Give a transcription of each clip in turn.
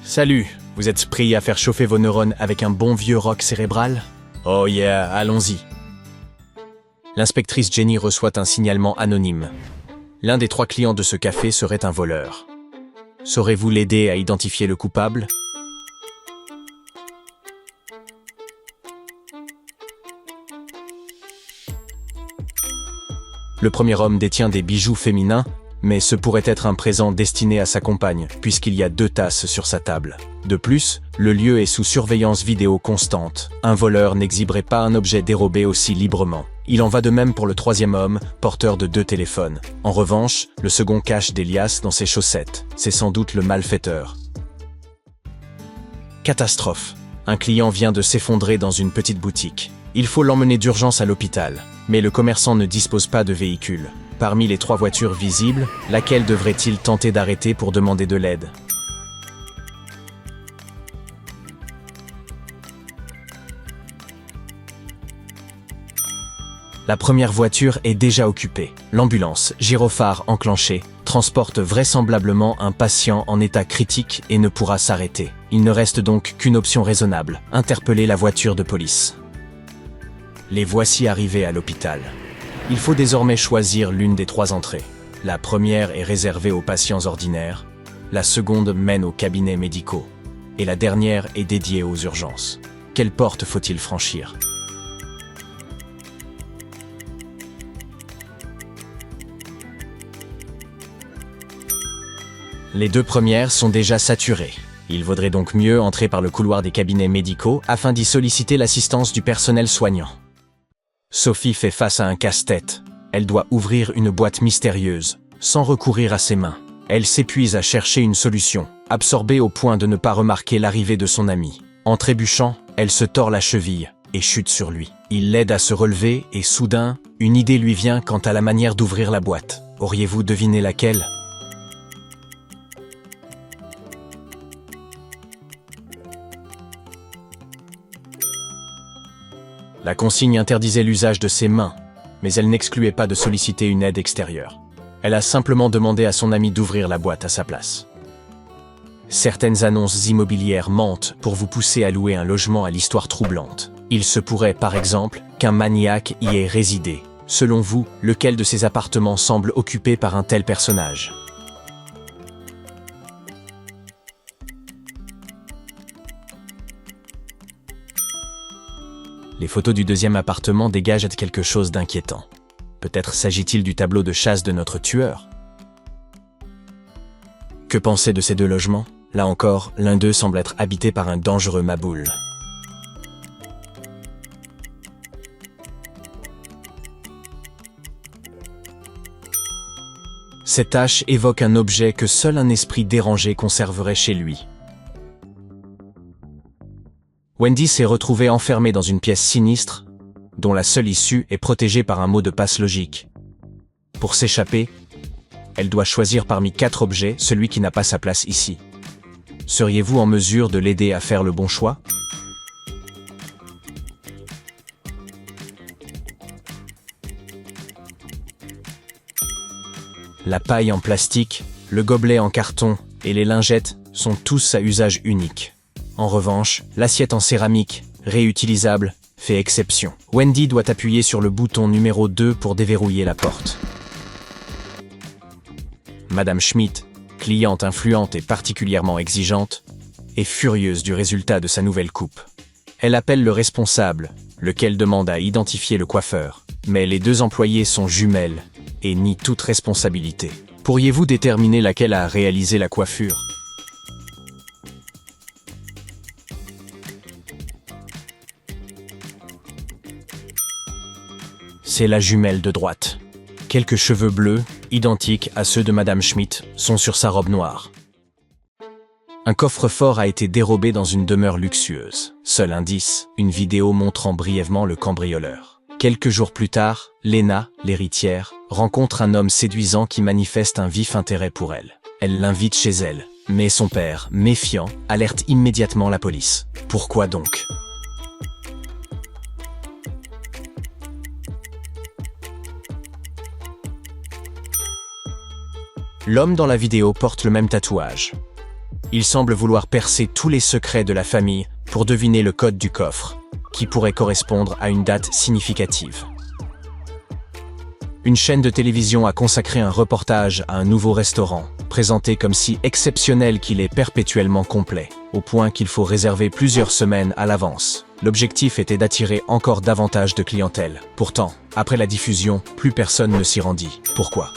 Salut, vous êtes prêts à faire chauffer vos neurones avec un bon vieux rock cérébral? Oh yeah, allons-y. L'inspectrice Jenny reçoit un signalement anonyme. L'un des 3 clients de ce café serait un voleur. Saurez-vous l'aider à identifier le coupable? Le premier homme détient des bijoux féminins, mais ce pourrait être un présent destiné à sa compagne, puisqu'il y a 2 tasses sur sa table. De plus, le lieu est sous surveillance vidéo constante. Un voleur n'exhiberait pas un objet dérobé aussi librement. Il en va de même pour le 3e homme, porteur de 2 téléphones. En revanche, le second cache des liasses dans ses chaussettes. C'est sans doute le malfaiteur. Catastrophe. Un client vient de s'effondrer dans une petite boutique. Il faut l'emmener d'urgence à l'hôpital, mais le commerçant ne dispose pas de véhicule. Parmi les 3 voitures visibles, laquelle devrait-il tenter d'arrêter pour demander de l'aide? La première voiture est déjà occupée. L'ambulance, gyrophare enclenché, transporte vraisemblablement un patient en état critique et ne pourra s'arrêter. Il ne reste donc qu'une option raisonnable, interpeller la voiture de police. Les voici arrivés à l'hôpital. Il faut désormais choisir l'une des 3 entrées. La première est réservée aux patients ordinaires, la seconde mène aux cabinets médicaux, et la dernière est dédiée aux urgences. Quelle porte faut-il franchir? Les 2 premières sont déjà saturées. Il vaudrait donc mieux entrer par le couloir des cabinets médicaux afin d'y solliciter l'assistance du personnel soignant. Sophie fait face à un casse-tête. Elle doit ouvrir une boîte mystérieuse, sans recourir à ses mains. Elle s'épuise à chercher une solution, absorbée au point de ne pas remarquer l'arrivée de son ami. En trébuchant, elle se tord la cheville et chute sur lui. Il l'aide à se relever et soudain, une idée lui vient quant à la manière d'ouvrir la boîte. Auriez-vous deviné laquelle? La consigne interdisait l'usage de ses mains, mais elle n'excluait pas de solliciter une aide extérieure. Elle a simplement demandé à son ami d'ouvrir la boîte à sa place. Certaines annonces immobilières mentent pour vous pousser à louer un logement à l'histoire troublante. Il se pourrait, par exemple, qu'un maniaque y ait résidé. Selon vous, lequel de ces appartements semble occupé par un tel personnage? Les photos du 2e appartement dégagent quelque chose d'inquiétant. Peut-être s'agit-il du tableau de chasse de notre tueur? Que penser de ces 2 logements? Là encore, l'un d'eux semble être habité par un dangereux maboule. Cette tache évoque un objet que seul un esprit dérangé conserverait chez lui. Wendy s'est retrouvée enfermée dans une pièce sinistre, dont la seule issue est protégée par un mot de passe logique. Pour s'échapper, elle doit choisir parmi 4 objets celui qui n'a pas sa place ici. Seriez-vous en mesure de l'aider à faire le bon choix? La paille en plastique, le gobelet en carton et les lingettes sont tous à usage unique. En revanche, l'assiette en céramique, réutilisable, fait exception. Wendy doit appuyer sur le bouton numéro 2 pour déverrouiller la porte. Madame Schmidt, cliente influente et particulièrement exigeante, est furieuse du résultat de sa nouvelle coupe. Elle appelle le responsable, lequel demande à identifier le coiffeur. Mais les 2 employés sont jumelles et nient toute responsabilité. Pourriez-vous déterminer laquelle a réalisé la coiffure? C'est la jumelle de droite. Quelques cheveux bleus, identiques à ceux de Madame Schmidt, sont sur sa robe noire. Un coffre-fort a été dérobé dans une demeure luxueuse. Seul indice, une vidéo montrant brièvement le cambrioleur. Quelques jours plus tard, Lena, l'héritière, rencontre un homme séduisant qui manifeste un vif intérêt pour elle. Elle l'invite chez elle, mais son père, méfiant, alerte immédiatement la police. Pourquoi donc? L'homme dans la vidéo porte le même tatouage. Il semble vouloir percer tous les secrets de la famille pour deviner le code du coffre, qui pourrait correspondre à une date significative. Une chaîne de télévision a consacré un reportage à un nouveau restaurant, présenté comme si exceptionnel qu'il est perpétuellement complet, au point qu'il faut réserver plusieurs semaines à l'avance. L'objectif était d'attirer encore davantage de clientèle. Pourtant, après la diffusion, plus personne ne s'y rendit. Pourquoi ?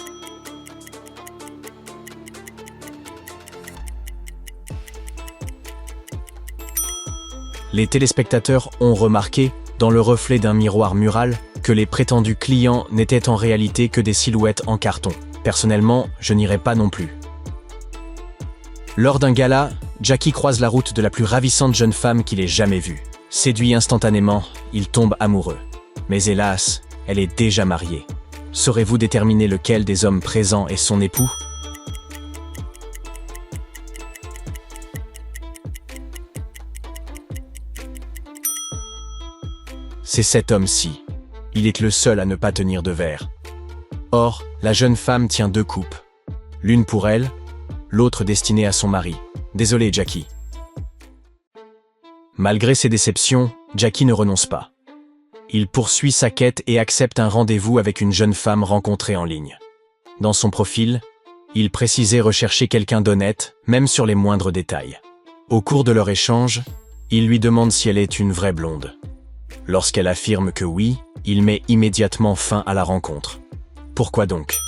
Les téléspectateurs ont remarqué, dans le reflet d'un miroir mural, que les prétendus clients n'étaient en réalité que des silhouettes en carton. Personnellement, je n'irai pas non plus. Lors d'un gala, Jackie croise la route de la plus ravissante jeune femme qu'il ait jamais vue. Séduit instantanément, il tombe amoureux. Mais hélas, elle est déjà mariée. Saurez-vous déterminer lequel des hommes présents est son époux ? C'est cet homme-ci. Il est le seul à ne pas tenir de verre. Or, la jeune femme tient 2 coupes. L'une pour elle, l'autre destinée à son mari. Désolé, Jackie. Malgré ses déceptions, Jackie ne renonce pas. Il poursuit sa quête et accepte un rendez-vous avec une jeune femme rencontrée en ligne. Dans son profil, il précisait rechercher quelqu'un d'honnête, même sur les moindres détails. Au cours de leur échange, il lui demande si elle est une vraie blonde. Lorsqu'elle affirme que oui, il met immédiatement fin à la rencontre. Pourquoi donc ?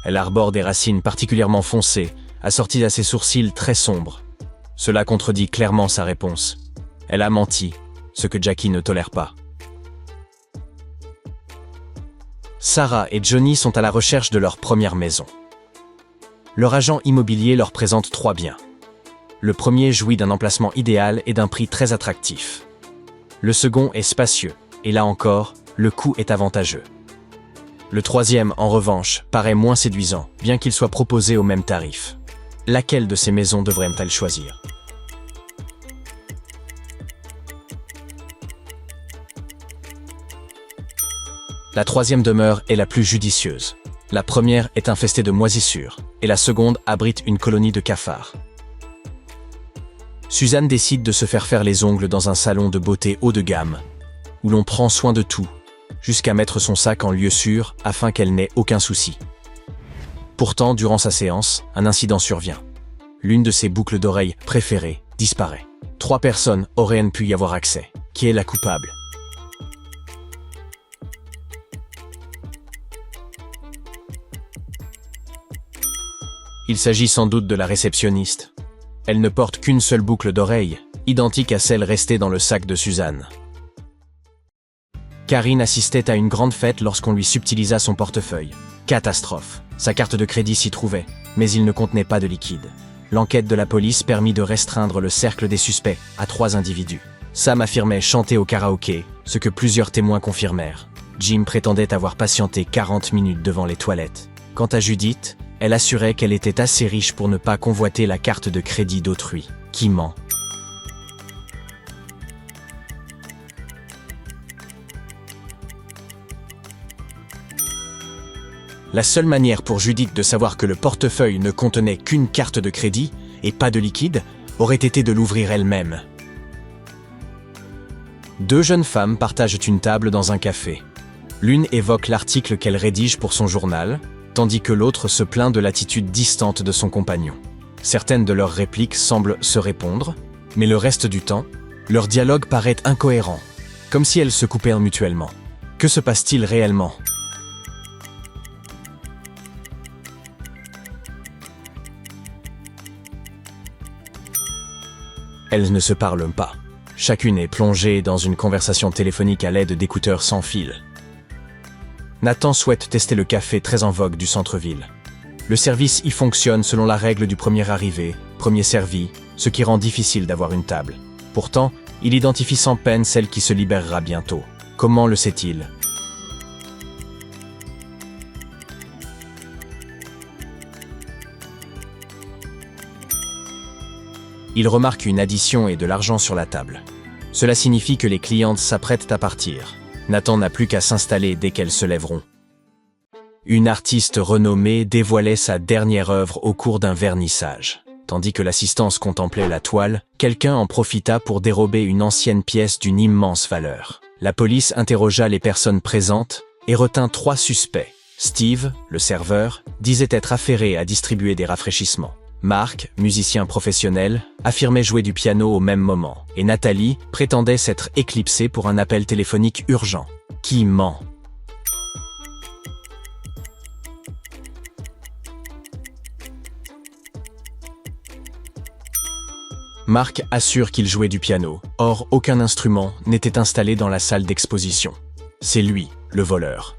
Elle arbore des racines particulièrement foncées, assorties à ses sourcils très sombres. Cela contredit clairement sa réponse. Elle a menti, ce que Jackie ne tolère pas. Sarah et Johnny sont à la recherche de leur première maison. Leur agent immobilier leur présente 3 biens. Le premier jouit d'un emplacement idéal et d'un prix très attractif. Le second est spacieux, et là encore, le coût est avantageux. Le troisième, en revanche, paraît moins séduisant, bien qu'il soit proposé au même tarif. Laquelle de ces maisons devraient-elles choisir ? La troisième demeure est la plus judicieuse. La première est infestée de moisissures, et la seconde abrite une colonie de cafards. Suzanne décide de se faire les ongles dans un salon de beauté haut de gamme, où l'on prend soin de tout, jusqu'à mettre son sac en lieu sûr afin qu'elle n'ait aucun souci. Pourtant, durant sa séance, un incident survient. L'une de ses boucles d'oreilles préférées disparaît. 3 personnes auraient pu y avoir accès. Qui est la coupable ? Il s'agit sans doute de la réceptionniste. Elle ne porte qu'une seule boucle d'oreille, identique à celle restée dans le sac de Suzanne. Karine assistait à une grande fête lorsqu'on lui subtilisa son portefeuille. Catastrophe. Sa carte de crédit s'y trouvait, mais il ne contenait pas de liquide. L'enquête de la police permit de restreindre le cercle des suspects à 3 individus. Sam affirmait chanter au karaoké, ce que plusieurs témoins confirmèrent. Jim prétendait avoir patienté 40 minutes devant les toilettes. Quant à Judith, elle assurait qu'elle était assez riche pour ne pas convoiter la carte de crédit d'autrui. Qui ment ? La seule manière pour Judith de savoir que le portefeuille ne contenait qu'une carte de crédit et pas de liquide aurait été de l'ouvrir elle-même. 2 jeunes femmes partagent une table dans un café. L'une évoque l'article qu'elle rédige pour son journal, tandis que l'autre se plaint de l'attitude distante de son compagnon. Certaines de leurs répliques semblent se répondre, mais le reste du temps, leur dialogue paraît incohérent, comme si elles se coupaient mutuellement. Que se passe-t-il réellement ? Elles ne se parlent pas. Chacune est plongée dans une conversation téléphonique à l'aide d'écouteurs sans fil. Nathan souhaite tester le café très en vogue du centre-ville. Le service y fonctionne selon la règle du premier arrivé, premier servi, ce qui rend difficile d'avoir une table. Pourtant, il identifie sans peine celle qui se libérera bientôt. Comment le sait-il ? Il remarque une addition et de l'argent sur la table. Cela signifie que les clientes s'apprêtent à partir. Nathan n'a plus qu'à s'installer dès qu'elles se lèveront. Une artiste renommée dévoilait sa dernière œuvre au cours d'un vernissage. Tandis que l'assistance contemplait la toile, quelqu'un en profita pour dérober une ancienne pièce d'une immense valeur. La police interrogea les personnes présentes et retint 3 suspects. Steve, le serveur, disait être affairé à distribuer des rafraîchissements. Mark, musicien professionnel, affirmait jouer du piano au même moment. Et Nathalie prétendait s'être éclipsée pour un appel téléphonique urgent. Qui ment? Mark assure qu'il jouait du piano. Or, aucun instrument n'était installé dans la salle d'exposition. C'est lui, le voleur.